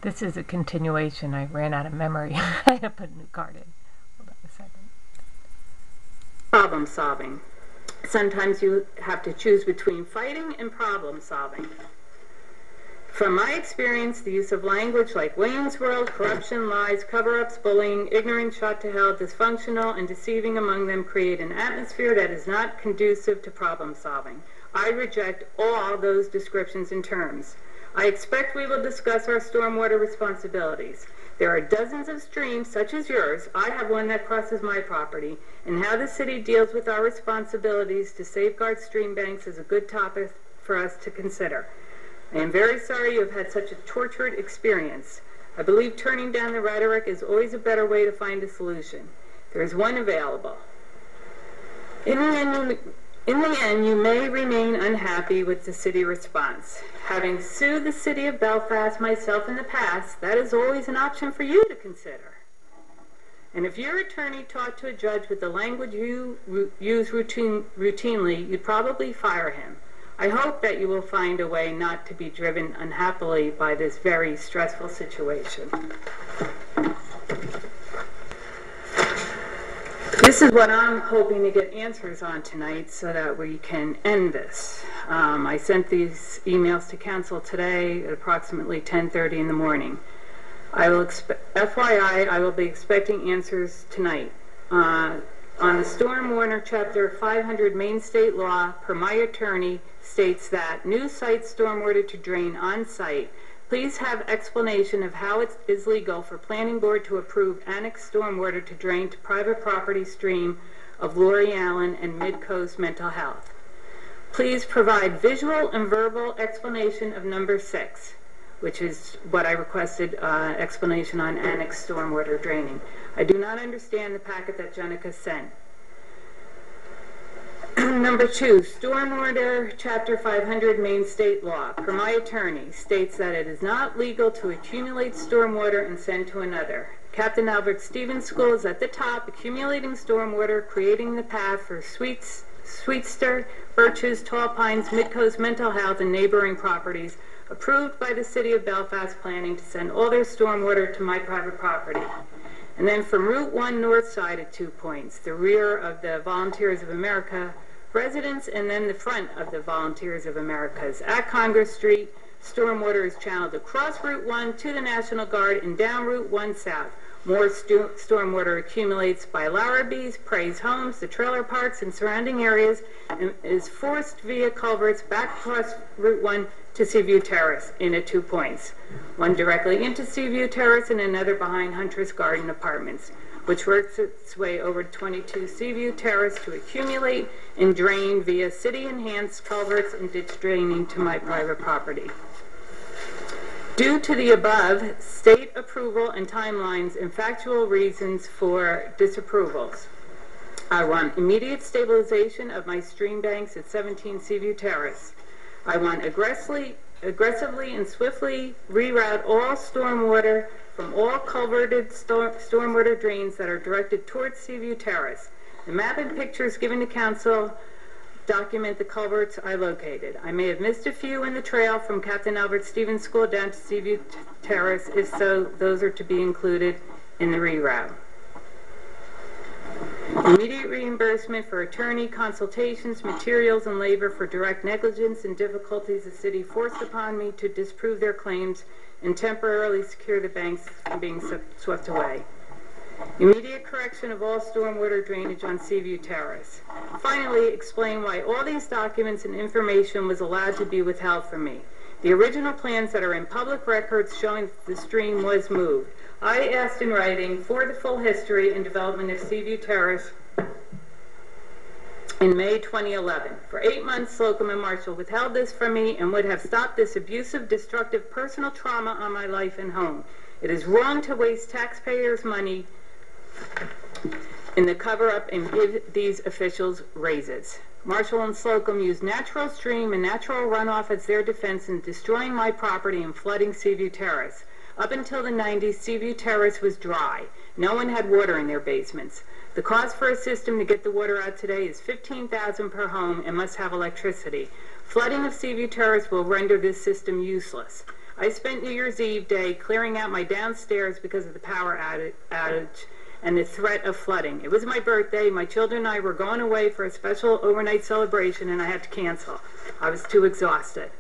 This is a continuation. I ran out of memory. I had to put a new card in. Hold on a second. Problem solving. Sometimes you have to choose between fighting and problem solving. From my experience, the use of language like Wayne's World, corruption, lies, cover-ups, bullying, ignorance shot to hell, dysfunctional, and deceiving among them create an atmosphere that is not conducive to problem solving. I reject all those descriptions and terms. I expect we will discuss our stormwater responsibilities. There are dozens of streams, such as yours. I have one that crosses my property, and how the city deals with our responsibilities to safeguard stream banks is a good topic for us to consider. I am very sorry you have had such a tortured experience. I believe turning down the rhetoric is always a better way to find a solution. There is one available. In the end, you may remain unhappy with the city response. Having sued the city of Belfast myself in the past, that is always an option for you to consider. And if your attorney talked to a judge with the language you use routinely, you'd probably fire him. I hope that you will find a way not to be driven unhappily by this very stressful situation. This is what I'm hoping to get answers on tonight so that we can end this. I sent these emails to council today at approximately 10:30 in the morning. FYI, I will be expecting answers tonight. On the Stormwater Chapter 500 Main State Law, per my attorney, states that new site stormwater to drain on site. Please have explanation of how it is legal for planning board to approve annexed stormwater to drain to private property stream of Lori Allen and Mid-Coast Mental Health. Please provide visual and verbal explanation of number 6, which is what I requested, explanation on annexed stormwater draining. I do not understand the packet that Jenica sent. Number 2, Stormwater Chapter 500 Main State Law, per my attorney, states that it is not legal to accumulate stormwater and send to another. Captain Albert Stevens School is at the top, accumulating stormwater, creating the path for Sweetster, Birches, Tall Pines, Mid-Coast Mental Health, and neighboring properties, approved by the City of Belfast Planning to send all their stormwater to my private property. And then from Route 1 north side at 2 points, the rear of the Volunteers of America residence, and then the front of the Volunteers of America's. At Congress Street, stormwater is channeled across Route 1 to the National Guard and down Route 1 south. More stormwater accumulates by Larrabee's, Praise Homes, the trailer parks, and surrounding areas, and is forced via culverts back across Route 1 to Seaview Terrace in at 2 points. One directly into Seaview Terrace and another behind Hunter's Garden Apartments, which works its way over 22 Seaview Terrace to accumulate and drain via city-enhanced culverts and ditch draining to my private property. Due to the above, state approval and timelines and factual reasons for disapprovals, I want immediate stabilization of my stream banks at 17 Seaview Terrace. I want aggressively and swiftly reroute all stormwater from all culverted stormwater drains that are directed towards Seaview Terrace. The map and pictures given to council document the culverts I located. I may have missed a few in the trail from Captain Albert Stevens School down to Seaview Terrace. If so, those are to be included in the reroute. Immediate reimbursement for attorney consultations, materials, and labor for direct negligence and difficulties the city forced upon me to disprove their claims and temporarily secure the banks from being swept away. Immediate correction of all stormwater drainage on Seaview Terrace. Finally, explain why all these documents and information was allowed to be withheld from me. The original plans that are in public records showing that the stream was moved. I asked in writing for the full history and development of Seaview Terrace in May 2011. For 8 months, Slocum and Marshall withheld this from me and would have stopped this abusive, destructive personal trauma on my life and home. It is wrong to waste taxpayers' money in the cover-up and give these officials raises. Marshall and Slocum used natural stream and natural runoff as their defense in destroying my property and flooding Seaview Terrace. Up until the 90s, Seaview Terrace was dry. No one had water in their basements. The cost for a system to get the water out today is $15,000 per home and must have electricity. Flooding of Seaview Terrace will render this system useless. I spent New Year's Eve day clearing out my downstairs because of the power outage and the threat of flooding. It was my birthday. My children and I were going away for a special overnight celebration, and I had to cancel. I was too exhausted.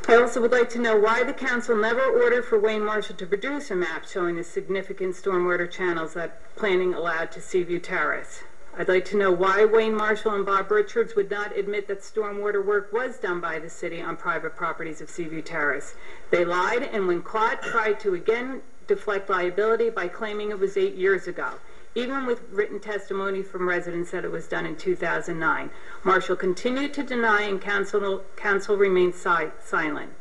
I also would like to know why the council never ordered for Wayne Marshall to produce a map showing the significant stormwater channels that planning allowed to Seaview Terrace. I'd like to know why Wayne Marshall and Bob Richards would not admit that stormwater work was done by the city on private properties of Seaview Terrace. They lied, and when caught, tried to again deflect liability by claiming it was 8 years ago, even with written testimony from residents that it was done in 2009. Marshall continued to deny, and council remained silent.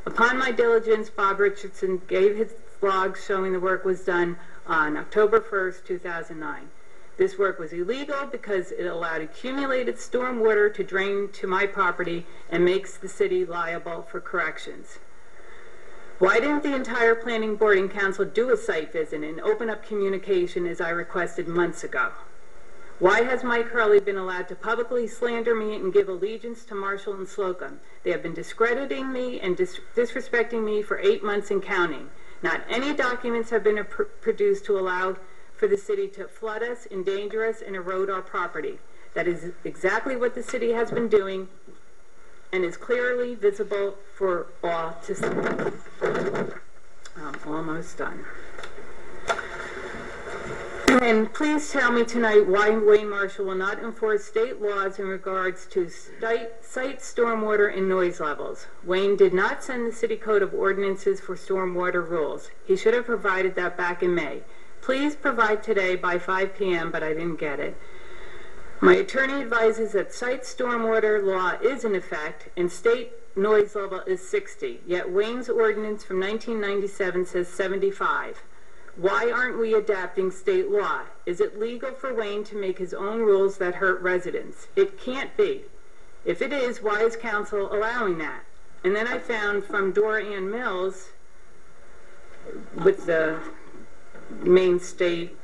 Upon my diligence, Bob Richardson gave his logs showing the work was done on October 1st, 2009. This work was illegal because it allowed accumulated storm water to drain to my property and makes the city liable for corrections. Why didn't the entire planning board and council do a site visit and open up communication as I requested months ago? Why has Mike Hurley been allowed to publicly slander me and give allegiance to Marshall and Slocum? They have been discrediting me and disrespecting me for 8 months and counting. Not any documents have been produced to allow for the city to flood us, endanger us, and erode our property. That is exactly what the city has been doing and is clearly visible for all to see. I'm almost done. And please tell me tonight why Wayne Marshall will not enforce state laws in regards to site stormwater and noise levels. Wayne did not send the city code of ordinances for stormwater rules. He should have provided that back in May. Please provide today by 5 p.m., but I didn't get it. My attorney advises that site stormwater law is in effect and state noise level is 60, yet Wayne's ordinance from 1997 says 75. Why aren't we adapting state law? Is it legal for Wayne to make his own rules that hurt residents? It can't be. If it is, why is council allowing that? And then I found from Dora Ann Mills with the Maine State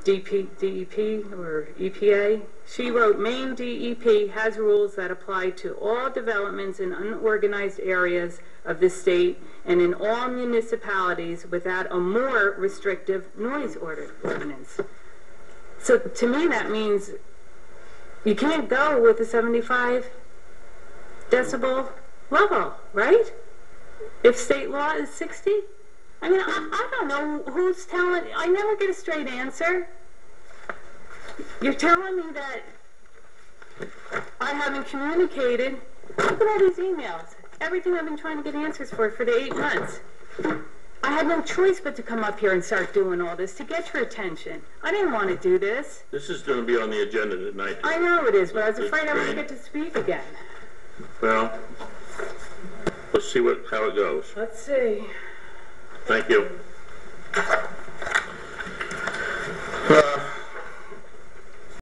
DEP or EPA. She wrote, Maine DEP has rules that apply to all developments in unorganized areas of the state and in all municipalities without a more restrictive noise ordinance. So to me that means you can't go with a 75 decibel level, right? If state law is 60? I mean, I don't know who's telling, I never get a straight answer. You're telling me that I haven't communicated. Look at all these emails. Everything I've been trying to get answers for the 8 months. I had no choice but to come up here and start doing all this to get your attention. I didn't want to do this. This is going to be on the agenda tonight. I know it is, but I was afraid I wouldn't get to speak again. Well, let's see how it goes. Let's see. Thank you.